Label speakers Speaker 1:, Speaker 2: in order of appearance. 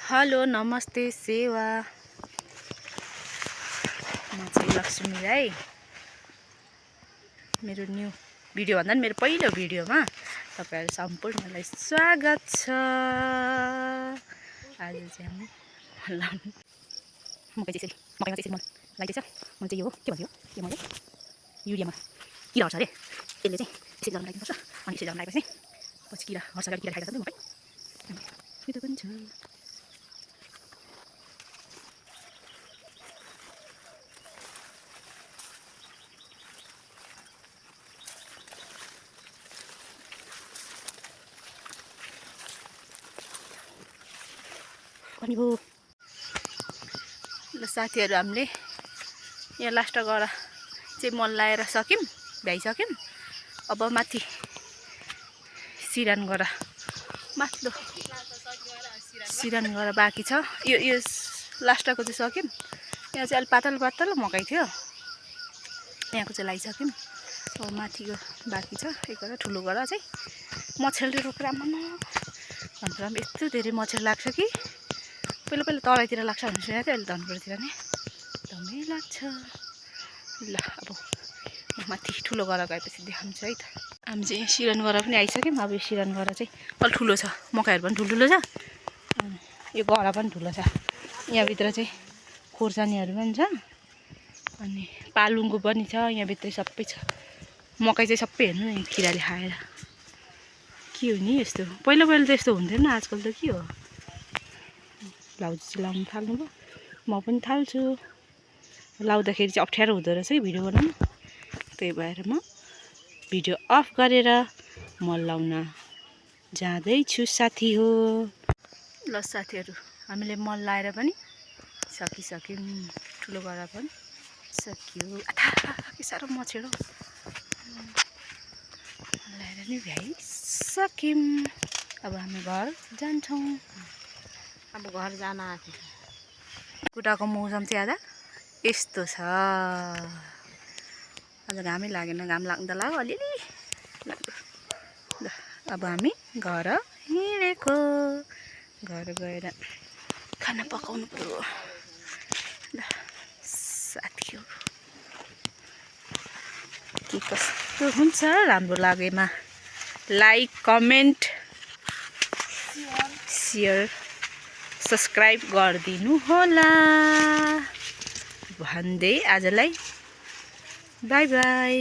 Speaker 1: Hello नमस्ते सेवा म चाहिँ लक्ष्मी राई मेरो न्यू भिडियो भन्दा पनि मेरो पहिलो भिडियोमा तपाईहरु सम्पूर्णलाई स्वागत छ। आज चाहिँ हामी मकै चाहिँ मकैमा चाहिँ मल लगाइदिएछ। मल चाहिँ यो हो के भन्यो यो मल युरियामा किरा हर्छ अरे यसले चाहिँ यसरी लगाउन लाग्नुपर्छ। अनि यसरी लगाउन लागेपछि पछि किरा हर्छ गरी किरा खाइदिन्छ नि मकै मिठो पनि छ। अनि भो ल साथीहरु हामीले यहाँ लास्ट गएर चाहिँ मल लाएर सक्यौं भ्याइसक्यौं। अब माथि सिरान गएर माथिल्लो सिरान गएर बाँकी छ। यो लास्टको चाहिँ सक्यौं। यहाँ चाहिँ अलि पातल पातल मकै थियो यहाँको चाहिँ लगाइसक्यौं। अब माथिको बाँकी छ। एक गएर ठुलो गएर चाहिँ मछेलले रोकेर आम्मामा यस्तो धेरै मछेल लाग्छ कि पहिला तराईतिर लाग्छ भन्ने सुनेको थिएँ। अहिले धनपुरतिर नै एकदमै लाग्छ। ल अब माथि ठुलो गएर गएपछि देखाउँछु है त। हामी चाहिँ सिरान गएर पनि आइसक्यौँ। अब यो सिरान गएर चाहिँ अलि ठुलो छ मकैहरू पनि ठुल्ठुलो छ। यो गरा पनि ठुलो छ। यहाँभित्र चाहिँ खोर्सानीहरू पनि छ अनि पालुङको पनि छ। यहाँभित्रै सबै छ। मकै चाहिँ सबै हेर्नु न किराले खाएर के हो नि यस्तो। पहिला त यस्तो हुन्थेन आजकल त के हो। ब्लाउज चाहिँ लाउनु थाल्नुभयो म पनि थाल्छु। लाउँदाखेरि चाहिँ अप्ठ्यारो हुँदो रहेछ है भिडियो बनाउनु। त्यही भएर म भिडियो अफ गरेर मल लाउन जाँदैछु साथी हो। ल साथीहरु हामीले मल लाएर पनि सकिसक्यौं। ठुलो गरेर पनि सकियो। के साह्रो मछेड लाएर नि भ्याइसक्यौं। अब हामी घर जान्छौं।
Speaker 2: अब घर जान आँट्यो।
Speaker 1: कुटाको मौसम चाहिँ आज यस्तो छ। आज घामै लागेन। घाम लाग्दा लाग्यो अलिअलि लाग्यो। ल अब हामी घर हिँडेको। घर गएर खाना पकाउनु पर्यो। ल साथीहरु के कस्तो हुन्छ राम्रो लागेमा लाइक कमेन्ट शेयर सब्स्क्राइब गरिदिनु होला भन्दै आजलाई बाइ बाइ।